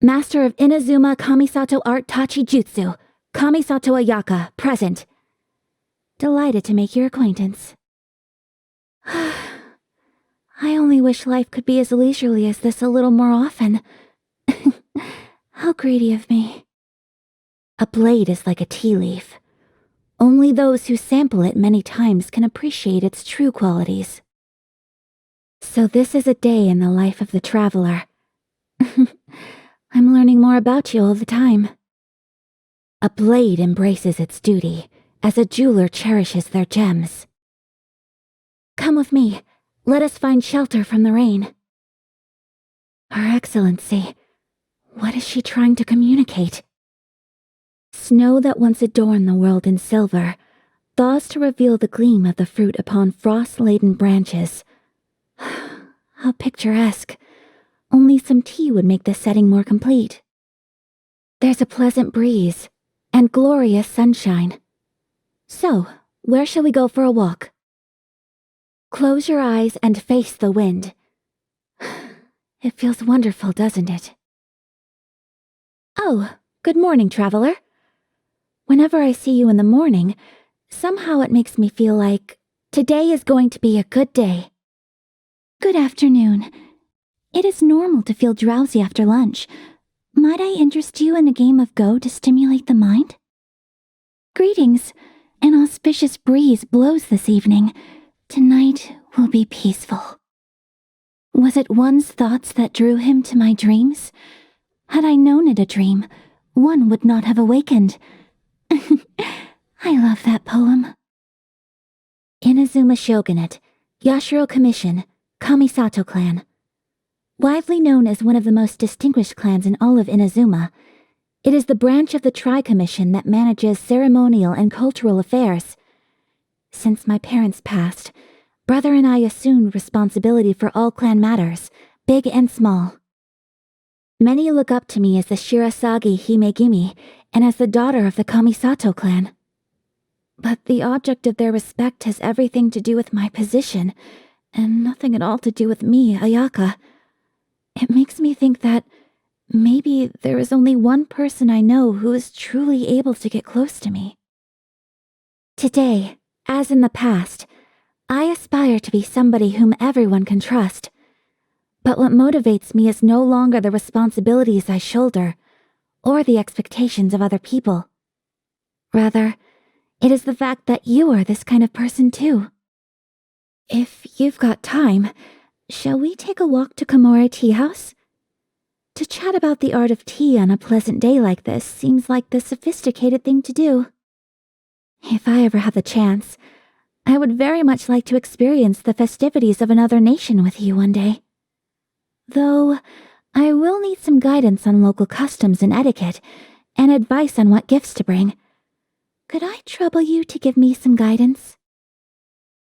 Master of Inazuma Kamisato Art Tachi Jutsu, Kamisato Ayaka, present. Delighted to make your acquaintance. I only wish life could be as leisurely as this a little more often. How greedy of me. A blade is like a tea leaf. Only those who sample it many times can appreciate its true qualities. So this is a day in the life of the traveler. I'm learning more about you all the time. A blade embraces its duty, as a jeweler cherishes their gems. Come with me. Let us find shelter from the rain. Her Excellency, what is she trying to communicate? Snow that once adorned the world in silver thaws to reveal the gleam of the fruit upon frost-laden branches. How picturesque. Only some tea would make the setting more complete. There's a pleasant breeze and glorious sunshine. So, where shall we go for a walk? Close your eyes and face the wind. It feels wonderful, doesn't it? Oh, good morning, traveler. Whenever I see you in the morning, somehow it makes me feel like today is going to be a good day. Good afternoon. It is normal to feel drowsy after lunch. Might I interest you in a game of Go to stimulate the mind? Greetings. An auspicious breeze blows this evening. Tonight will be peaceful. Was it one's thoughts that drew him to my dreams? Had I known it a dream, one would not have awakened. I love that poem. Inazuma Shogunate, Yashiro Commission, Kamisato Clan. Widely known as one of the most distinguished clans in all of Inazuma, it is the branch of the Tri-Commission that manages ceremonial and cultural affairs. Since my parents passed, Brother and I assumed responsibility for all clan matters, big and small. Many look up to me as the Shirasagi Himegimi and as the daughter of the Kamisato clan. But the object of their respect has everything to do with my position, and nothing at all to do with me, Ayaka. It makes me think that maybe there is only one person I know who is truly able to get close to me. Today, as in the past, I aspire to be somebody whom everyone can trust. But what motivates me is no longer the responsibilities I shoulder, or the expectations of other people. Rather, it is the fact that you are this kind of person too. If you've got time, shall we take a walk to Komore Tea House? To chat about the art of tea on a pleasant day like this seems like the sophisticated thing to do. If I ever have the chance, I would very much like to experience the festivities of another nation with you one day. Though, I will need some guidance on local customs and etiquette, and advice on what gifts to bring. Could I trouble you to give me some guidance?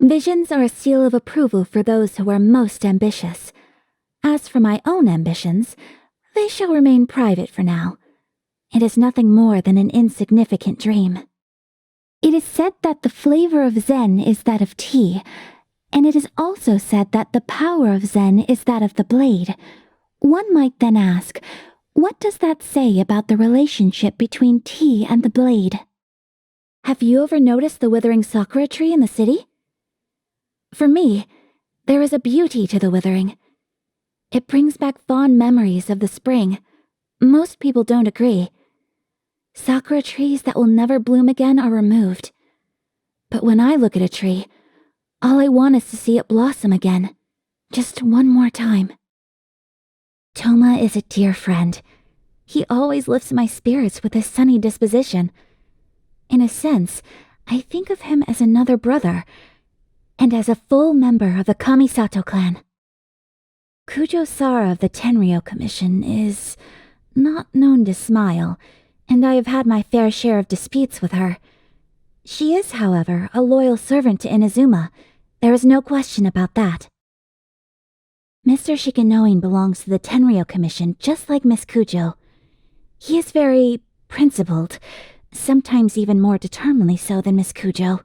Visions are a seal of approval for those who are most ambitious. As for my own ambitions, they shall remain private for now. It is nothing more than an insignificant dream. It is said that the flavor of Zen is that of tea, and it is also said that the power of Zen is that of the blade. One might then ask, what does that say about the relationship between tea and the blade? Have you ever noticed the withering sakura tree in the city? For me, there is a beauty to the withering. It brings back fond memories of the spring. Most people don't agree. Sakura trees that will never bloom again are removed. But when I look at a tree, all I want is to see it blossom again. Just one more time. Toma is a dear friend. He always lifts my spirits with his sunny disposition. In a sense, I think of him as another brother, and as a full member of the Kamisato clan. Kujo Sara of the Tenryou Commission is not known to smile, and I have had my fair share of disputes with her. She is, however, a loyal servant to Inazuma. There is no question about that. Mr. Shikanoin belongs to the Tenryou Commission just like Miss Kujo. He is very principled, sometimes even more determinedly so than Miss Kujo.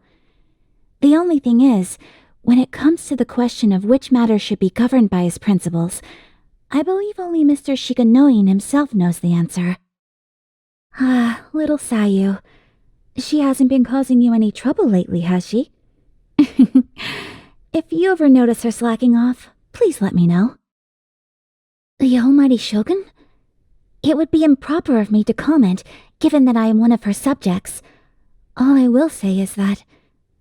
The only thing is, when it comes to the question of which matters should be governed by his principles, I believe only Mr. Shiganoin himself knows the answer. Ah, little Sayu. She hasn't been causing you any trouble lately, has she? If you ever notice her slacking off, please let me know. The Almighty Shogun? It would be improper of me to comment, given that I am one of her subjects. All I will say is that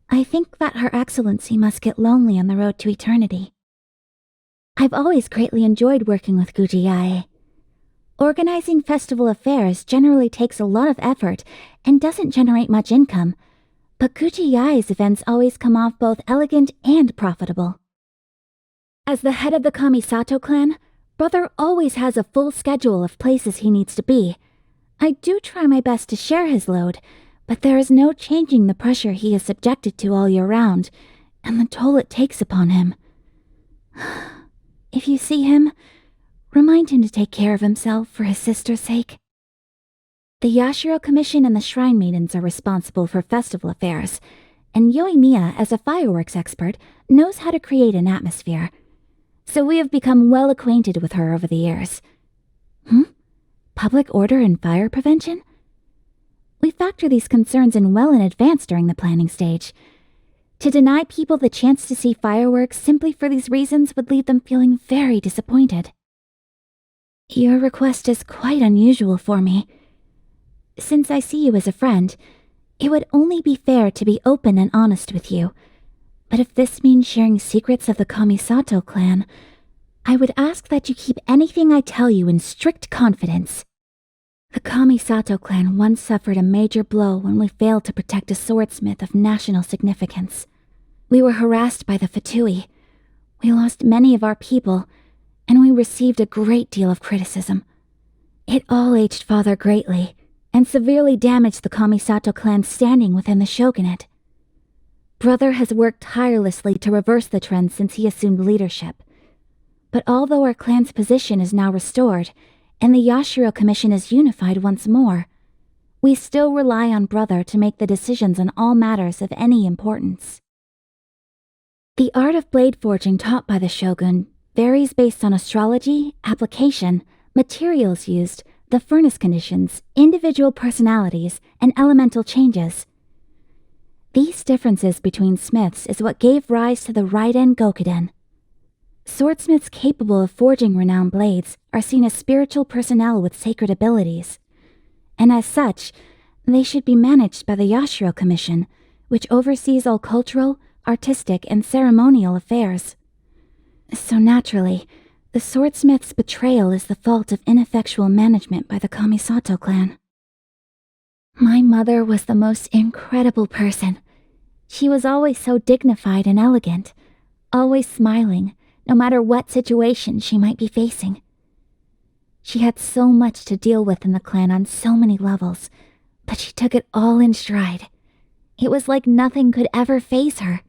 I think that Her Excellency must get lonely on the road to eternity. I've always greatly enjoyed working with Gujiae. Organizing festival affairs generally takes a lot of effort and doesn't generate much income, but Gujiae's events always come off both elegant and profitable. As the head of the Kamisato clan, Brother always has a full schedule of places he needs to be. I do try my best to share his load, but there is no changing the pressure he is subjected to all year round, and the toll it takes upon him. If you see him, remind him to take care of himself for his sister's sake. The Yashiro Commission and the Shrine Maidens are responsible for festival affairs, and Yoimiya, as a fireworks expert, knows how to create an atmosphere. So we have become well acquainted with her over the years. Public order and fire prevention? We factor these concerns in well in advance during the planning stage. To deny people the chance to see fireworks simply for these reasons would leave them feeling very disappointed. Your request is quite unusual for me. Since I see you as a friend, it would only be fair to be open and honest with you. But if this means sharing secrets of the Kamisato clan, I would ask that you keep anything I tell you in strict confidence. The Kamisato clan once suffered a major blow when we failed to protect a swordsmith of national significance. We were harassed by the Fatui. We lost many of our people, and we received a great deal of criticism. It all aged Father greatly, and severely damaged the Kamisato clan's standing within the shogunate. Brother has worked tirelessly to reverse the trend since he assumed leadership. But although our clan's position is now restored, and the Yashiro Commission is unified once more, we still rely on Brother to make the decisions on all matters of any importance. The art of blade forging taught by the shogun varies based on astrology, application, materials used, the furnace conditions, individual personalities, and elemental changes. These differences between smiths is what gave rise to the Raiden Gokuden. Swordsmiths capable of forging renowned blades are seen as spiritual personnel with sacred abilities, and as such, they should be managed by the Yashiro Commission, which oversees all cultural, artistic, and ceremonial affairs. So naturally, the swordsmith's betrayal is the fault of ineffectual management by the Kamisato clan. My mother was the most incredible person. She was always so dignified and elegant, always smiling, no matter what situation she might be facing. She had so much to deal with in the clan on so many levels, but she took it all in stride. It was like nothing could ever faze her.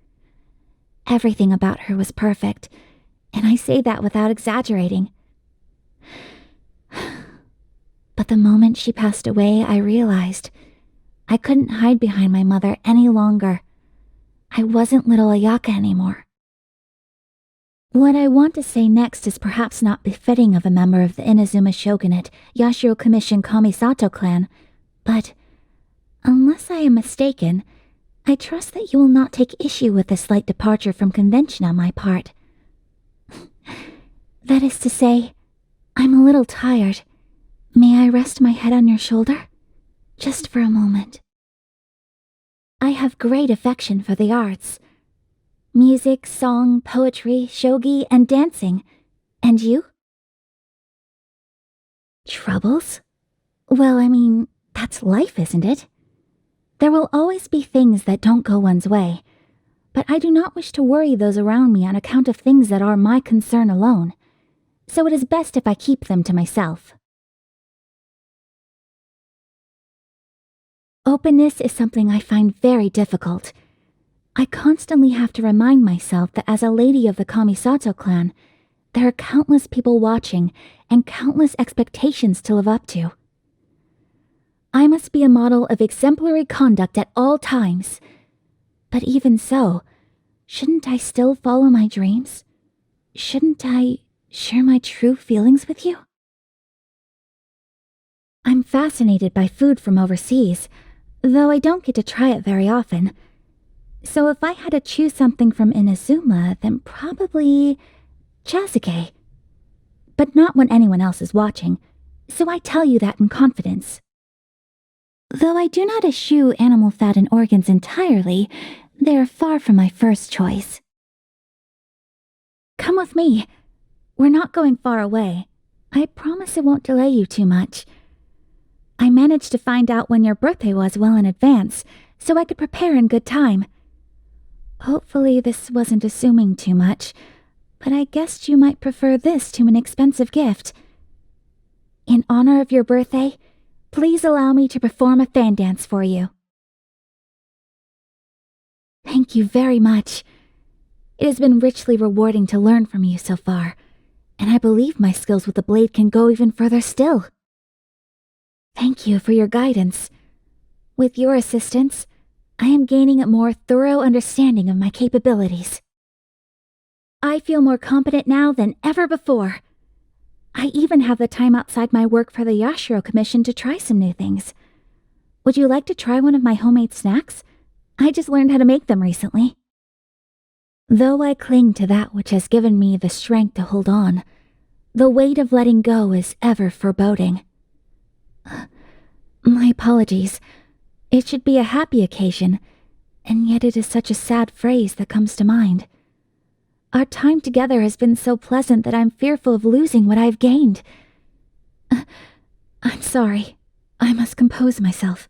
Everything about her was perfect, and I say that without exaggerating. But the moment she passed away, I realized I couldn't hide behind my mother any longer. I wasn't little Ayaka anymore. What I want to say next is perhaps not befitting of a member of the Inazuma Shogunate, Yashiro Commission Kamisato clan, but unless I am mistaken, I trust that you will not take issue with this slight departure from convention on my part. That is to say, I'm a little tired. May I rest my head on your shoulder? Just for a moment. I have great affection for the arts. Music, song, poetry, shogi, and dancing. And you? Troubles? Well, I mean, that's life, isn't it? There will always be things that don't go one's way, but I do not wish to worry those around me on account of things that are my concern alone, so it is best if I keep them to myself. Openness is something I find very difficult. I constantly have to remind myself that as a lady of the Kamisato clan, there are countless people watching and countless expectations to live up to. I must be a model of exemplary conduct at all times. But even so, shouldn't I still follow my dreams? Shouldn't I share my true feelings with you? I'm fascinated by food from overseas, though I don't get to try it very often. So if I had to choose something from Inazuma, then probably Chasuke. But not when anyone else is watching, so I tell you that in confidence. Though I do not eschew animal fat and organs entirely, they are far from my first choice. Come with me. We're not going far away. I promise it won't delay you too much. I managed to find out when your birthday was well in advance, so I could prepare in good time. Hopefully this wasn't assuming too much, but I guessed you might prefer this to an expensive gift. In honor of your birthday, please allow me to perform a fan dance for you. Thank you very much. It has been richly rewarding to learn from you so far, and I believe my skills with the blade can go even further still. Thank you for your guidance. With your assistance, I am gaining a more thorough understanding of my capabilities. I feel more competent now than ever before. I even have the time outside my work for the Yashiro Commission to try some new things. Would you like to try one of my homemade snacks? I just learned how to make them recently. Though I cling to that which has given me the strength to hold on, the weight of letting go is ever foreboding. My apologies. It should be a happy occasion, and yet it is such a sad phrase that comes to mind. Our time together has been so pleasant that I'm fearful of losing what I've gained. I'm sorry. I must compose myself.